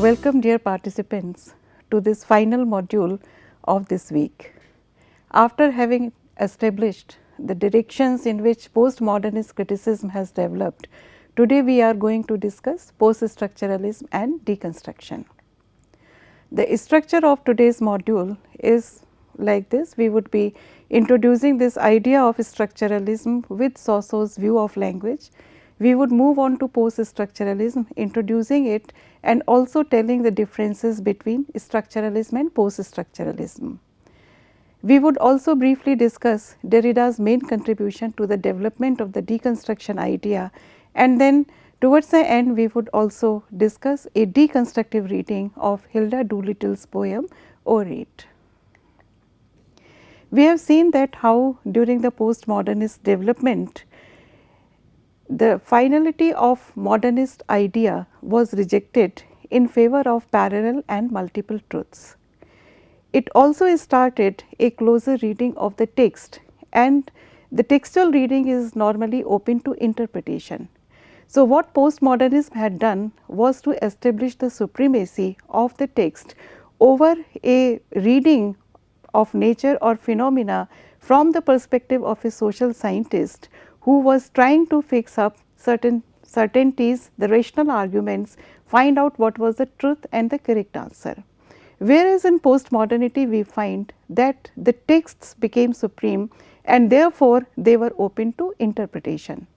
Welcome dear participants to this final module of this week. After having established the directions in which postmodernist criticism has developed, today we are going to discuss post-structuralism and deconstruction. The structure of today's module is like this. We would be introducing this idea of structuralism with Saussures' view of language. We would move on to post-structuralism, introducing it and also telling the differences between structuralism and post-structuralism. We would also briefly discuss Derrida's main contribution to the development of the deconstruction idea, and then towards the end we would also discuss a deconstructive reading of Hilda Doolittle's poem Orate. We have seen that how during the postmodernist development the finality of modernist idea was rejected in favor of parallel and multiple truths. It also started a closer reading of the text, and the textual reading is normally open to interpretation. So, what postmodernism had done was to establish the supremacy of the text over a reading of nature or phenomena from the perspective of a social scientist who was trying to fix up certain certainties, the rational arguments, find out what was the truth and the correct answer. Whereas in postmodernity we find that the texts became supreme and therefore they were open to interpretation.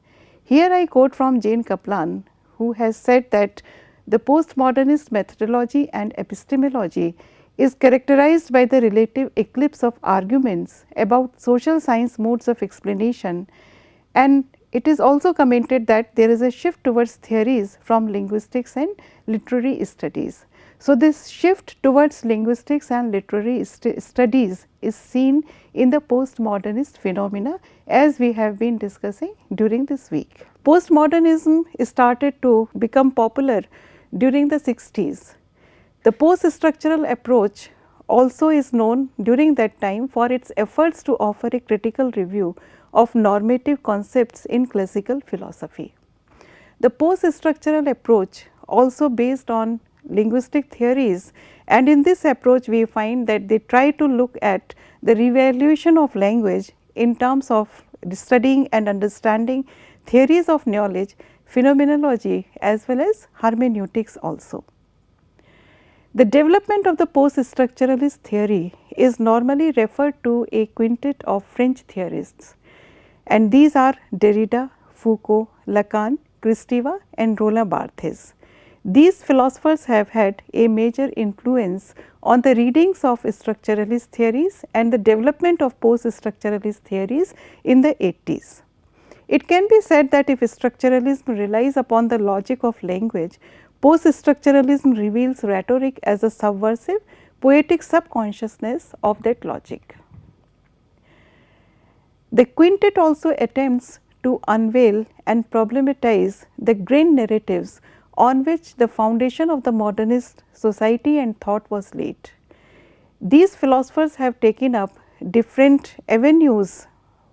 Here I quote from Jane Kaplan, who has said that the postmodernist methodology and epistemology is characterized by the relative eclipse of arguments about social science modes of explanation, and it is also commented that there is a shift towards theories from linguistics and literary studies. So, this shift towards linguistics and literary studies is seen in the postmodernist phenomena, as we have been discussing during this week. Postmodernism started to become popular during the 60s. The post-structural approach also is known during that time for its efforts to offer a critical review of normative concepts in classical philosophy. The post-structural approach also based on linguistic theories, and in this approach we find that they try to look at the revaluation of language in terms of studying and understanding theories of knowledge, phenomenology as well as hermeneutics also. The development of the post-structuralist theory is normally referred to a quintet of French theorists, and these are Derrida, Foucault, Lacan, Kristeva and Roland Barthes. These philosophers have had a major influence on the readings of structuralist theories and the development of post-structuralist theories in the 80s. It can be said that if structuralism relies upon the logic of language, post-structuralism reveals rhetoric as a subversive, poetic subconsciousness of that logic. The quintet also attempts to unveil and problematize the grain narratives on which the foundation of the modernist society and thought was laid. These philosophers have taken up different avenues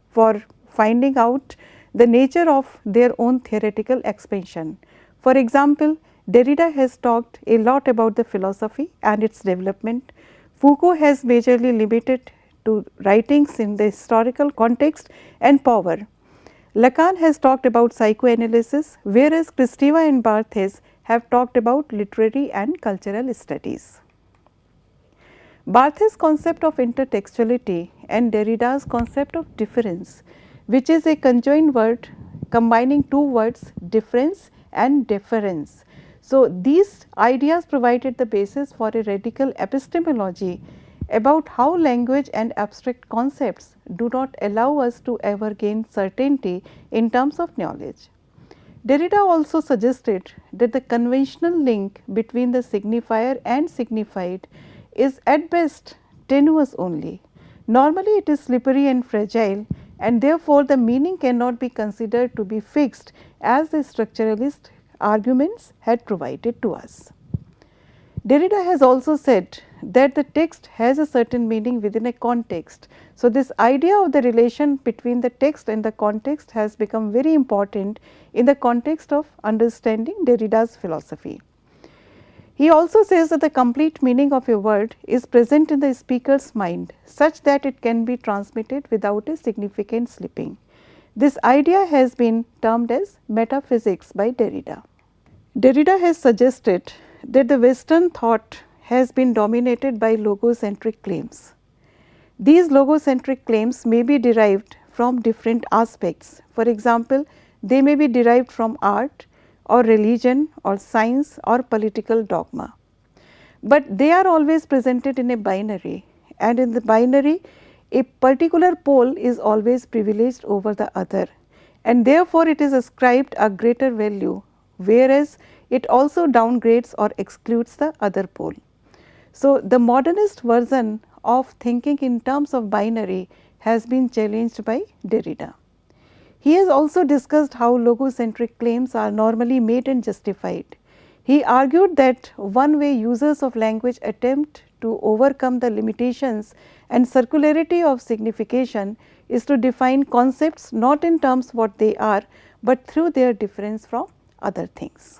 for finding out the nature of their own theoretical expansion. For example, Derrida has talked a lot about the philosophy and its development. Foucault has majorly limited to writings in the historical context and power. Lacan has talked about psychoanalysis, whereas Kristeva and Barthes have talked about literary and cultural studies. Barthes' concept of intertextuality and Derrida's concept of difference, which is a conjoined word combining two words, difference and deference. So, these ideas provided the basis for a radical epistemology about how language and abstract concepts do not allow us to ever gain certainty in terms of knowledge. Derrida also suggested that the conventional link between the signifier and signified is at best tenuous only. Normally it is slippery and fragile, and therefore the meaning cannot be considered to be fixed as the structuralist arguments had provided to us. Derrida has also said that the text has a certain meaning within a context. So, this idea of the relation between the text and the context has become very important in the context of understanding Derrida's philosophy. He also says that the complete meaning of a word is present in the speaker's mind such that it can be transmitted without a significant slipping. This idea has been termed as metaphysics by Derrida. Derrida has suggested that the Western thought has been dominated by logocentric claims. These logocentric claims may be derived from different aspects. For example, they may be derived from art or religion or science or political dogma. But they are always presented in a binary, and in the binary a particular pole is always privileged over the other, and therefore it is ascribed a greater value, whereas it also downgrades or excludes the other pole. So, the modernist version of thinking in terms of binary has been challenged by Derrida. He has also discussed how logocentric claims are normally made and justified. He argued that one way users of language attempt to overcome the limitations and circularity of signification is to define concepts not in terms what they are, but through their difference from other things.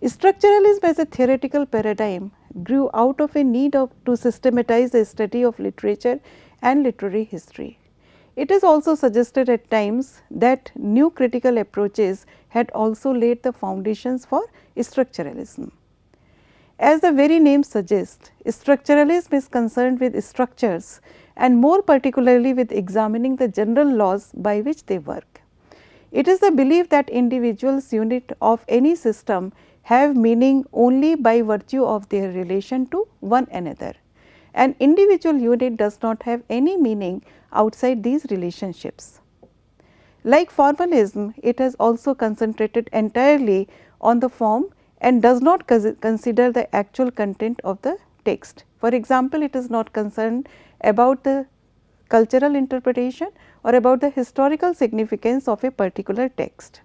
Structuralism as a theoretical paradigm grew out of a need to systematize the study of literature and literary history. It is also suggested at times that new critical approaches had also laid the foundations for structuralism. As the very name suggests, structuralism is concerned with structures and more particularly with examining the general laws by which they work. It is the belief that individuals unit of any system have meaning only by virtue of their relation to one another. An individual unit does not have any meaning outside these relationships. Like formalism, it has also concentrated entirely on the form and does not consider the actual content of the text. For example, it is not concerned about the cultural interpretation or about the historical significance of a particular text.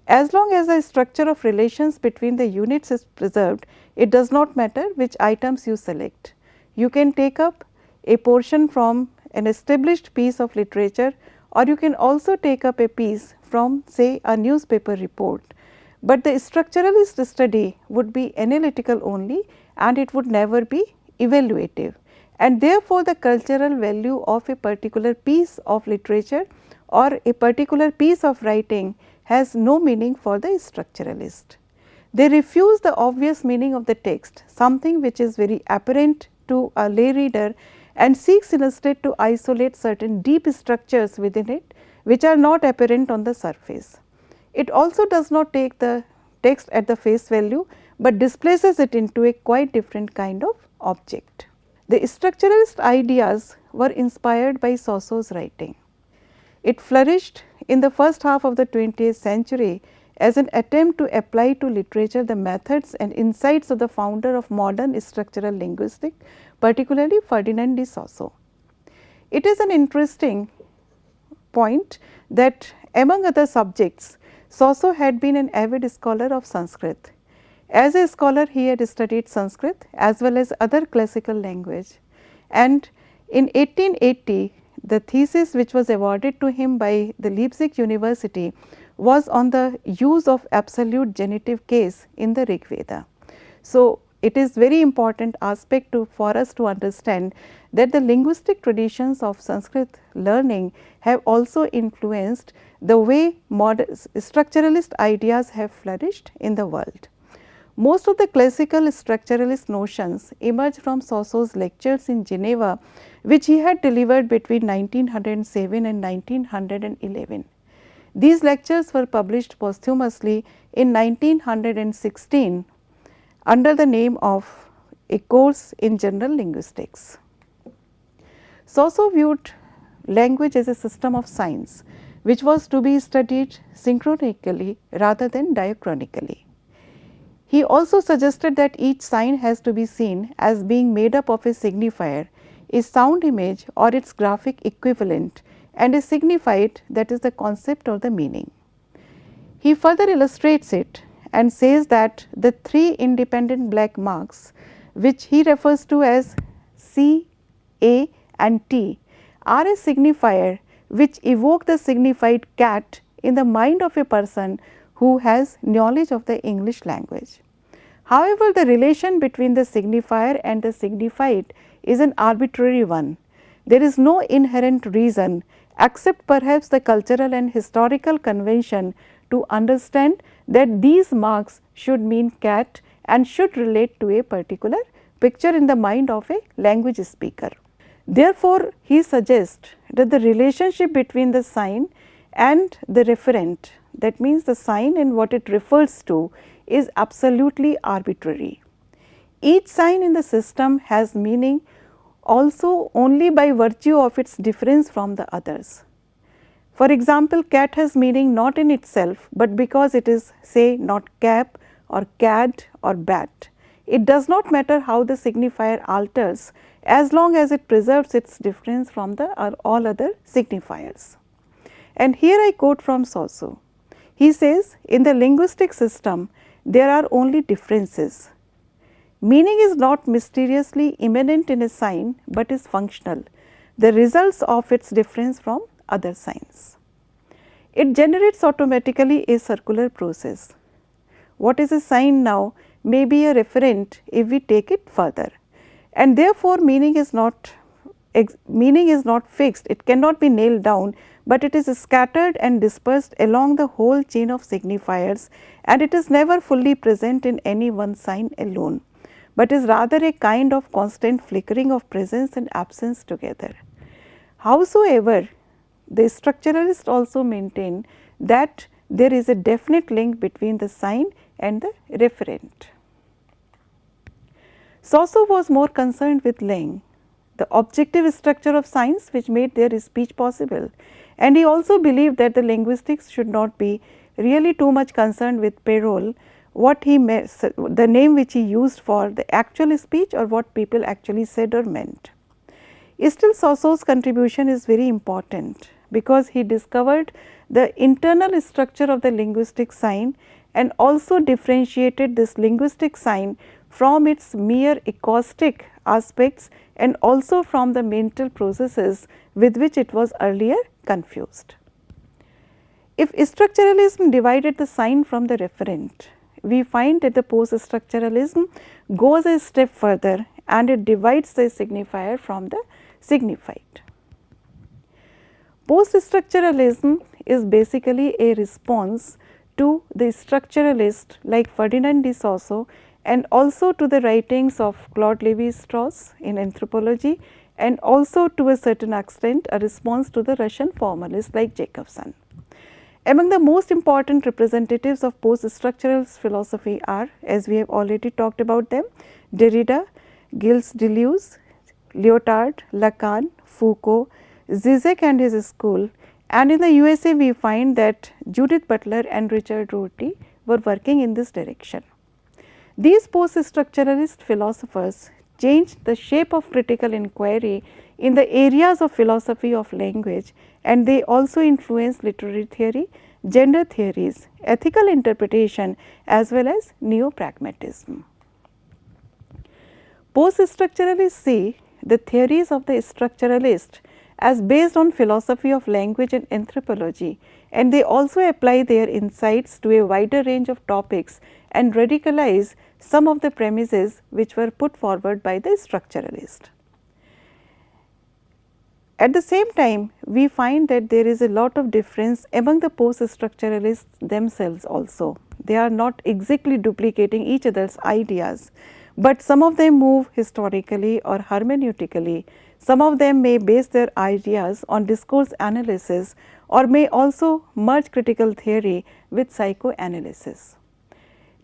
As long as the structure of relations between the units is preserved, it does not matter which items you select. You can take up a portion from an established piece of literature, or you can also take up a piece from, say, a newspaper report. But the structuralist study would be analytical only, and it would never be evaluative. And therefore, the cultural value of a particular piece of literature or a particular piece of writing has no meaning for the structuralist. They refuse the obvious meaning of the text, something which is very apparent to a lay reader, and seeks instead to isolate certain deep structures within it which are not apparent on the surface. It also does not take the text at the face value, but displaces it into a quite different kind of object. The structuralist ideas were inspired by Sosso's writing. It flourished in the first half of the 20th century as an attempt to apply to literature the methods and insights of the founder of modern structural linguistics, particularly Ferdinand de Saussure. It is an interesting point that among other subjects, Saussure had been an avid scholar of Sanskrit. As a scholar, he had studied Sanskrit as well as other classical language, and in 1880 the thesis which was awarded to him by the Leipzig University was on the use of absolute genitive case in the Rig Veda. So, it is very important aspect for us to understand that the linguistic traditions of Sanskrit learning have also influenced the way modern structuralist ideas have flourished in the world. Most of the classical structuralist notions emerged from Saussure's lectures in Geneva, which he had delivered between 1907 and 1911. These lectures were published posthumously in 1916 under the name of A Course in General Linguistics. Saussure viewed language as a system of signs, which was to be studied synchronically rather than diachronically. He also suggested that each sign has to be seen as being made up of a signifier, a sound image or its graphic equivalent, and a signified, that is the concept or the meaning. He further illustrates it and says that the three independent black marks, which he refers to as C, A and T, are a signifier which evoke the signified cat in the mind of a person who has knowledge of the English language. However, the relation between the signifier and the signified is an arbitrary one. There is no inherent reason except perhaps the cultural and historical convention to understand that these marks should mean cat and should relate to a particular picture in the mind of a language speaker. Therefore, he suggests that the relationship between the sign and the referent, that means the sign and what it refers to, is absolutely arbitrary. Each sign in the system has meaning also only by virtue of its difference from the others. For example, cat has meaning not in itself, but because it is, say, not cap or cat or bat. It does not matter how the signifier alters as long as it preserves its difference from the all other signifiers. And here I quote from Saussure. He says, in the linguistic system, there are only differences. Meaning is not mysteriously immanent in a sign, but is functional, the results of its difference from other signs. It generates automatically a circular process. What is a sign now may be a referent if we take it further, and therefore meaning is not fixed, it cannot be nailed down, but it is scattered and dispersed along the whole chain of signifiers, and it is never fully present in any one sign alone, but is rather a kind of constant flickering of presence and absence together. Howsoever, the structuralists also maintain that there is a definite link between the sign and the referent. Saussure was more concerned with Lang, the objective structure of signs which made their speech possible, and he also believed that the linguistics should not be really too much concerned with parole, what he the name which he used for the actual speech or what people actually said or meant. Still, Saussure's contribution is very important because he discovered the internal structure of the linguistic sign and also differentiated this linguistic sign from its mere acoustic aspects and also from the mental processes with which it was earlier confused. If structuralism divided the sign from the referent, we find that the post-structuralism goes a step further and it divides the signifier from the signified. Post-structuralism is basically a response to the structuralist like Ferdinand de Saussure and also to the writings of Claude Lévi-Strauss in anthropology and also to a certain extent a response to the Russian formalists like Jacobson. Among the most important representatives of post-structuralist philosophy are, as we have already talked about them, Derrida, Gilles Deleuze, Lyotard, Lacan, Foucault, Zizek and his school, and in the USA we find that Judith Butler and Richard Roorkee were working in this direction. These post-structuralist philosophers changed the shape of critical inquiry in the areas of philosophy of language, and they also influenced literary theory, gender theories, ethical interpretation as well as neo-pragmatism. Post-structuralists see the theories of the structuralist as based on philosophy of language and anthropology, and they also apply their insights to a wider range of topics and radicalize some of the premises which were put forward by the structuralist. At the same time, we find that there is a lot of difference among the post-structuralists themselves also. They are not exactly duplicating each other's ideas, but some of them move historically or hermeneutically. Some of them may base their ideas on discourse analysis or may also merge critical theory with psychoanalysis.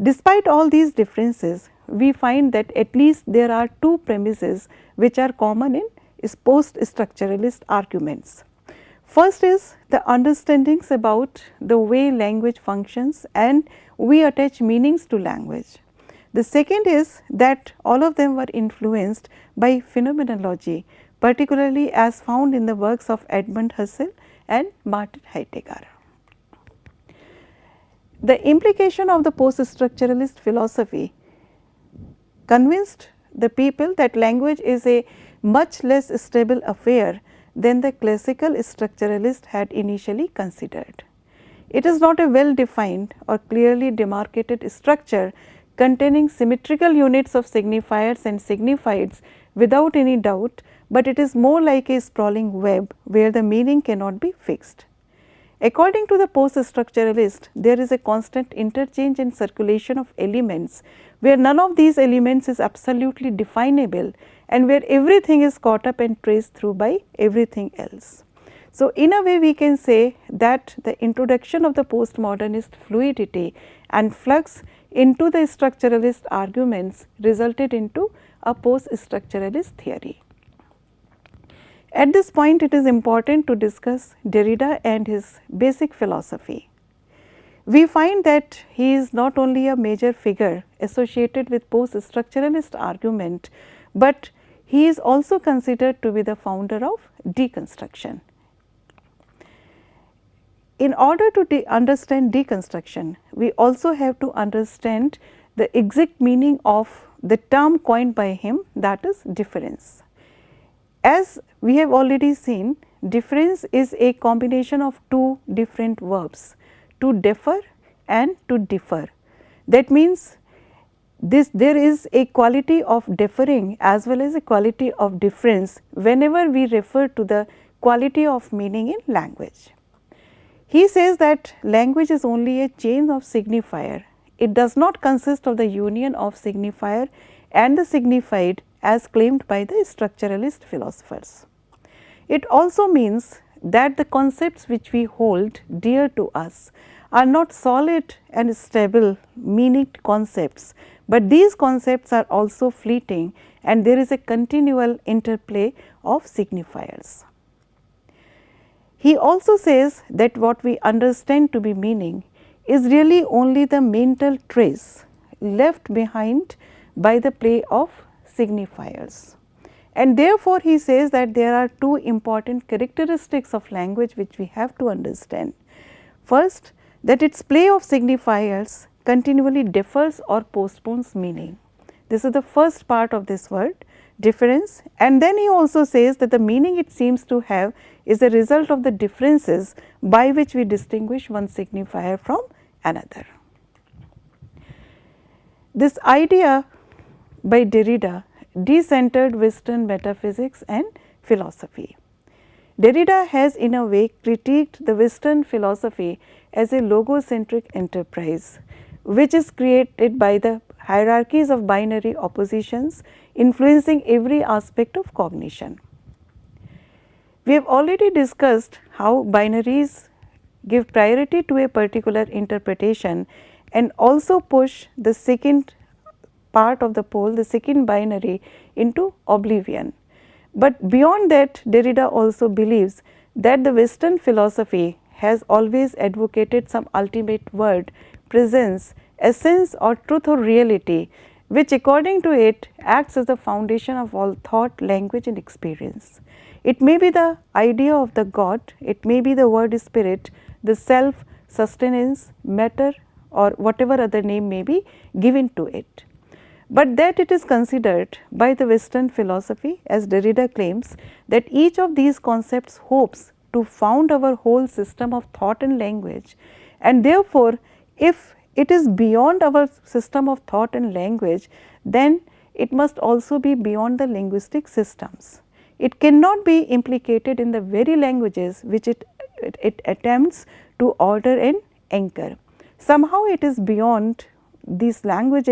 Despite all these differences, we find that at least there are two premises which are common in post-structuralist arguments. First is the understandings about the way language functions and we attach meanings to language. The second is that all of them were influenced by phenomenology, particularly as found in the works of Edmund Husserl and Martin Heidegger. The implication of the post-structuralist philosophy convinced the people that language is a much less stable affair than the classical structuralist had initially considered. It is not a well defined or clearly demarcated structure containing symmetrical units of signifiers and signifieds without any doubt, but it is more like a sprawling web where the meaning cannot be fixed. According to the post-structuralist, there is a constant interchange and circulation of elements where none of these elements is absolutely definable and where everything is caught up and traced through by everything else. So, in a way we can say that the introduction of the postmodernist fluidity and flux into the structuralist arguments resulted into a post-structuralist theory. At this point, it is important to discuss Derrida and his basic philosophy. We find that he is not only a major figure associated with post-structuralist argument, but he is also considered to be the founder of deconstruction. In order to understand deconstruction, we also have to understand the exact meaning of the term coined by him, that is difference. As we have already seen, difference is a combination of two different verbs, to defer and to differ. That means, there is a quality of differing as well as a quality of difference whenever we refer to the quality of meaning in language. He says that language is only a chain of signifier. It does not consist of the union of signifier and the signified as claimed by the structuralist philosophers. It also means that the concepts which we hold dear to us are not solid and stable meaninged concepts, but these concepts are also fleeting and there is a continual interplay of signifiers. He also says that what we understand to be meaning is really only the mental trace left behind by the play of signifiers. And therefore, he says that there are two important characteristics of language which we have to understand. First, that its play of signifiers continually differs or postpones meaning. This is the first part of this word, difference, and then he also says that the meaning it seems to have is a result of the differences by which we distinguish one signifier from another. This idea by Derrida decentered Western metaphysics and philosophy. Derrida has in a way critiqued the Western philosophy as a logocentric enterprise, which is created by the hierarchies of binary oppositions influencing every aspect of cognition. We have already discussed how binaries give priority to a particular interpretation and also push the second part of the pole, the second binary, into oblivion. But beyond that, Derrida also believes that the Western philosophy has always advocated some ultimate word, presence, essence or truth or reality, which according to it acts as the foundation of all thought, language and experience. It may be the idea of the God, it may be the word spirit, the self, sustenance, matter or whatever other name may be given to it. But that it is considered by the Western philosophy, as Derrida claims, that each of these concepts hopes to found our whole system of thought and language, and therefore, if it is beyond our system of thought and language, then it must also be beyond the linguistic systems. It cannot be implicated in the very languages which it attempts to order and anchor. Somehow it is beyond these language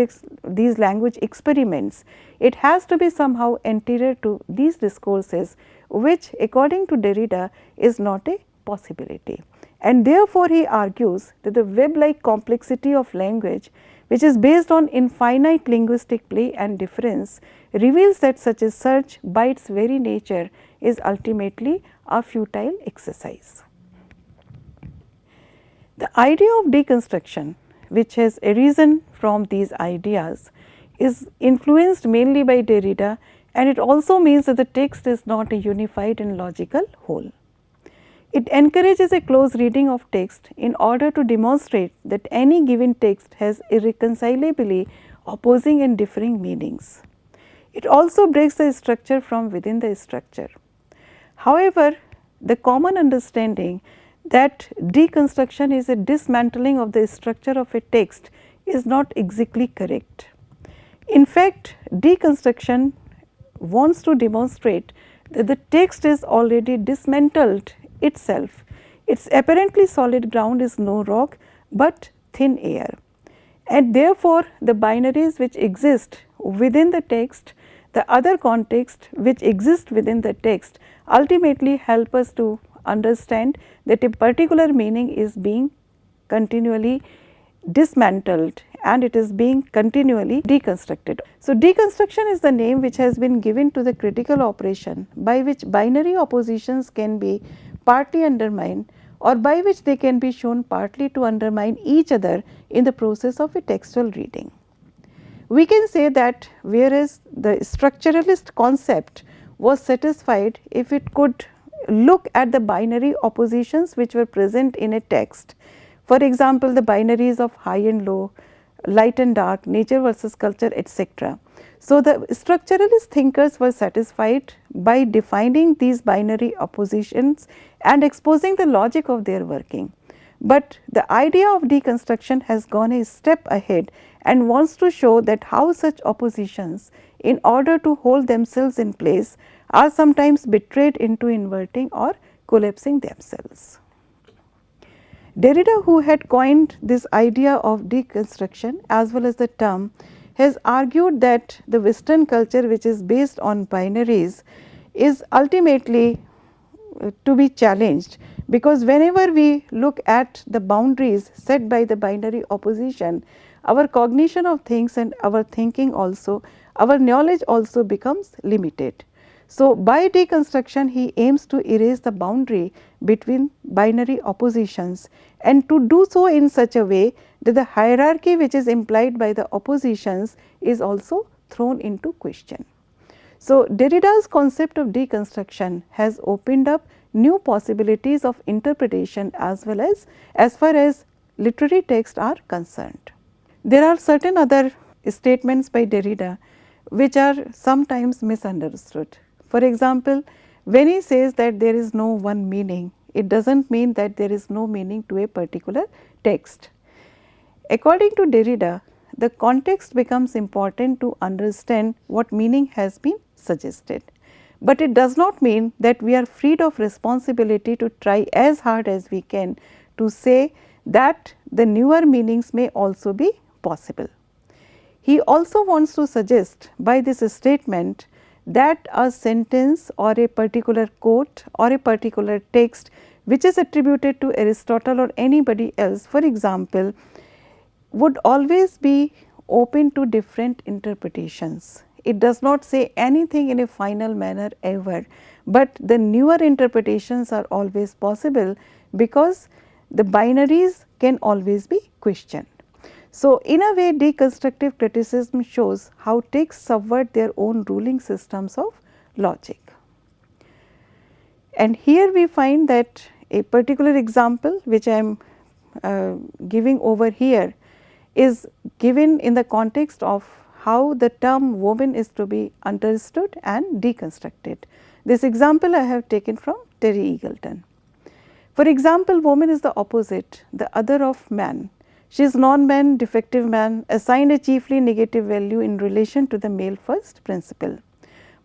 experiments. It has to be somehow anterior to these discourses, which according to Derrida is not a possibility. And therefore, he argues that the web-like complexity of language, which is based on infinite linguistic play and difference, reveals that such a search by its very nature is ultimately a futile exercise. The idea of deconstruction, which has arisen from these ideas, is influenced mainly by Derrida, and it also means that the text is not a unified and logical whole. It encourages a close reading of text in order to demonstrate that any given text has irreconcilably opposing and differing meanings. It also breaks the structure from within the structure. However, the common understanding that deconstruction is a dismantling of the structure of a text is not exactly correct. In fact, deconstruction wants to demonstrate that the text is already dismantled itself. Its apparently solid ground is no rock, but thin air, and therefore, the binaries which exist within the text, the other context which exist within the text, ultimately help us to understand that a particular meaning is being continually dismantled and it is being continually deconstructed. So, deconstruction is the name which has been given to the critical operation by which binary oppositions can be partly undermined or by which they can be shown partly to undermine each other in the process of a textual reading. We can say that whereas the structuralist concept was satisfied if it could look at the binary oppositions which were present in a text. For example, the binaries of high and low, light and dark, nature versus culture, etc. So, the structuralist thinkers were satisfied by defining these binary oppositions and exposing the logic of their working. But the idea of deconstruction has gone a step ahead and wants to show that how such oppositions, in order to hold themselves in place, are sometimes betrayed into inverting or collapsing themselves. Derrida, who had coined this idea of deconstruction as well as the term, has argued that the Western culture, which is based on binaries, is ultimately to be challenged, because whenever we look at the boundaries set by the binary opposition, our cognition of things and our thinking also, our knowledge also becomes limited. So, by deconstruction he aims to erase the boundary between binary oppositions and to do so in such a way that the hierarchy which is implied by the oppositions is also thrown into question. So, Derrida's concept of deconstruction has opened up new possibilities of interpretation as well as far as literary texts are concerned. There are certain other statements by Derrida which are sometimes misunderstood. For example, when he says that there is no one meaning, it does not mean that there is no meaning to a particular text. According to Derrida, the context becomes important to understand what meaning has been suggested, but it does not mean that we are freed of responsibility to try as hard as we can to say that the newer meanings may also be possible. He also wants to suggest by this statement that a sentence or a particular quote or a particular text which is attributed to Aristotle or anybody else, for example, would always be open to different interpretations. It does not say anything in a final manner ever, but the newer interpretations are always possible because the binaries can always be questioned. So, in a way, deconstructive criticism shows how texts subvert their own ruling systems of logic. And here we find that a particular example which I am giving over here is given in the context of how the term woman is to be understood and deconstructed. This example I have taken from Terry Eagleton. For example, woman is the opposite, the other of man. She is non-man, defective man, assigned a chiefly negative value in relation to the male first principle.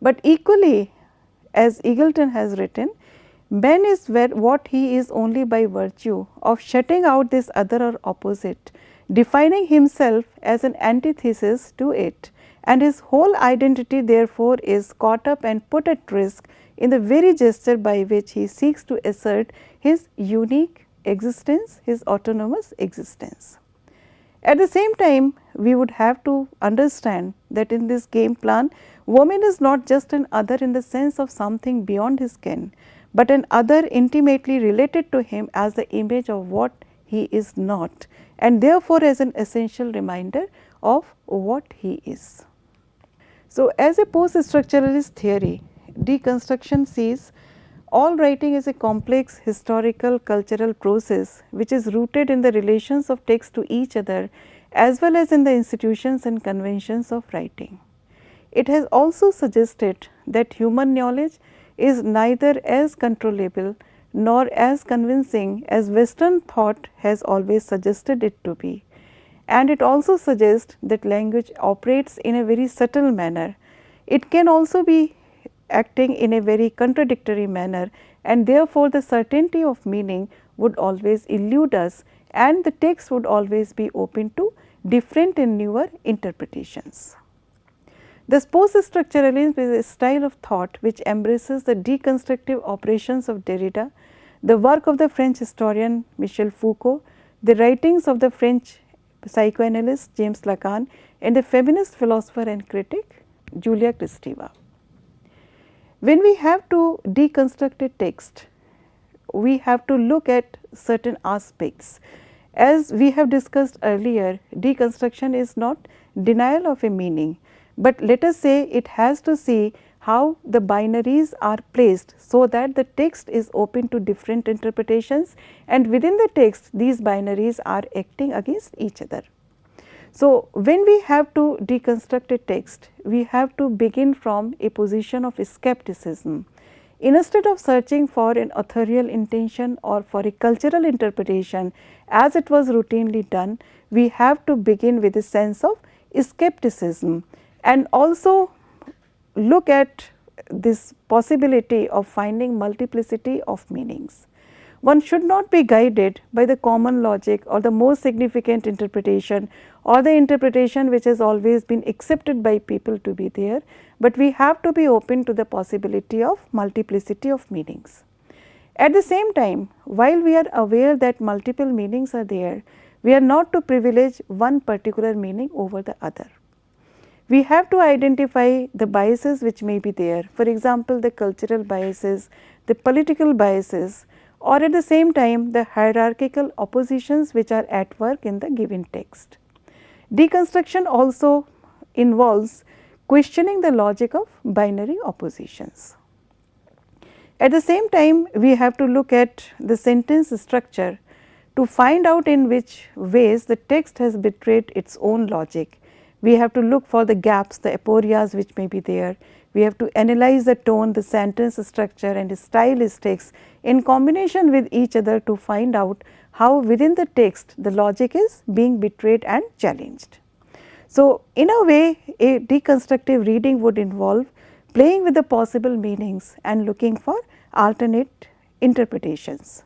But equally, as Eagleton has written, man is what he is only by virtue of shutting out this other or opposite, defining himself as an antithesis to it, and his whole identity therefore is caught up and put at risk in the very gesture by which he seeks to assert his unique existence, his autonomous existence. At the same time, we would have to understand that in this game plan, woman is not just an other in the sense of something beyond his ken, but an other intimately related to him as the image of what he is not, and therefore as an essential reminder of what he is. So, as a post-structuralist theory, deconstruction sees all writing as a complex historical cultural process which is rooted in the relations of text to each other as well as in the institutions and conventions of writing. It has also suggested that human knowledge is neither as controllable nor as convincing as Western thought has always suggested it to be, and it also suggests that language operates in a very subtle manner. It can also be acting in a very contradictory manner, and therefore, the certainty of meaning would always elude us, and the text would always be open to different and newer interpretations. This post-structuralism is a style of thought which embraces the deconstructive operations of Derrida, the work of the French historian Michel Foucault, the writings of the French psychoanalyst James Lacan, and the feminist philosopher and critic Julia Kristeva. When we have to deconstruct a text, we have to look at certain aspects. As we have discussed earlier, deconstruction is not denial of a meaning, but let us say it has to see how the binaries are placed so that the text is open to different interpretations, and within the text these binaries are acting against each other. So, when we have to deconstruct a text, we have to begin from a position of skepticism. Instead of searching for an authorial intention or for a cultural interpretation as it was routinely done, we have to begin with a sense of skepticism and also look at this possibility of finding multiplicity of meanings. One should not be guided by the common logic or the most significant interpretation or the interpretation which has always been accepted by people to be there, but we have to be open to the possibility of multiplicity of meanings. At the same time, while we are aware that multiple meanings are there, we are not to privilege one particular meaning over the other. We have to identify the biases which may be there, for example, the cultural biases, the political biases, or at the same time the hierarchical oppositions which are at work in the given text. Deconstruction also involves questioning the logic of binary oppositions. At the same time, we have to look at the sentence structure to find out in which ways the text has betrayed its own logic. We have to look for the gaps, the aporias which may be there. We have to analyze the tone, the sentence structure and stylistics in combination with each other to find out how within the text the logic is being betrayed and challenged. So, in a way, a deconstructive reading would involve playing with the possible meanings and looking for alternate interpretations.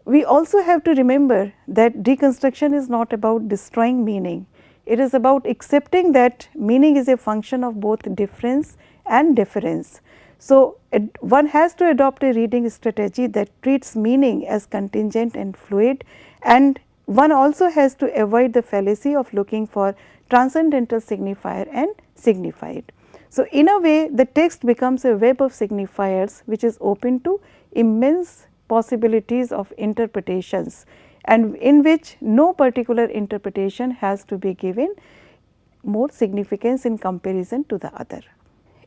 We also have to remember that deconstruction is not about destroying meaning. It is about accepting that meaning is a function of both difference and difference. So, one has to adopt a reading strategy that treats meaning as contingent and fluid, and one also has to avoid the fallacy of looking for transcendental signifier and signified. So, in a way the text becomes a web of signifiers which is open to immense possibilities of interpretations, and in which no particular interpretation has to be given more significance in comparison to the other.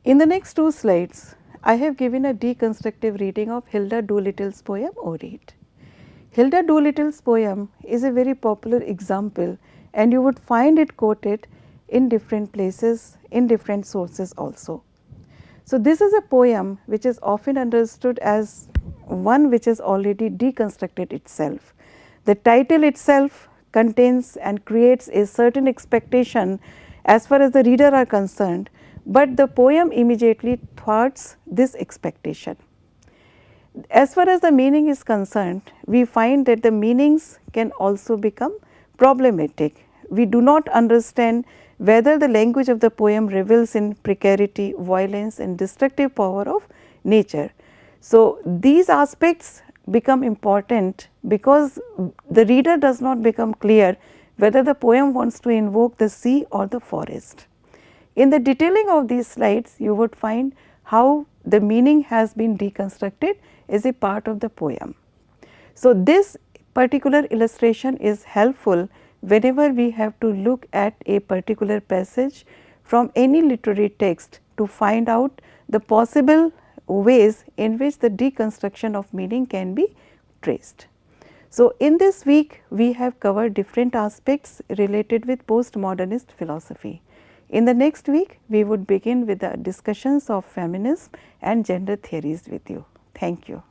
In the next two slides, I have given a deconstructive reading of Hilda Doolittle's poem Oread. Hilda Doolittle's poem is a very popular example, and you would find it quoted in different places in different sources also. So, this is a poem which is often understood as one which has already deconstructed itself. The title itself contains and creates a certain expectation as far as the reader are concerned, but the poem immediately thwarts this expectation. As far as the meaning is concerned, we find that the meanings can also become problematic. We do not understand whether the language of the poem revels in precarity, violence and destructive power of nature. So, these aspects become important because the reader does not become clear whether the poem wants to invoke the sea or the forest. In the detailing of these slides, you would find how the meaning has been deconstructed as a part of the poem. So, this particular illustration is helpful whenever we have to look at a particular passage from any literary text to find out the possible ways in which the deconstruction of meaning can be traced. So, in this week we have covered different aspects related with postmodernist philosophy. In the next week we would begin with the discussions of feminism and gender theories with you. Thank you.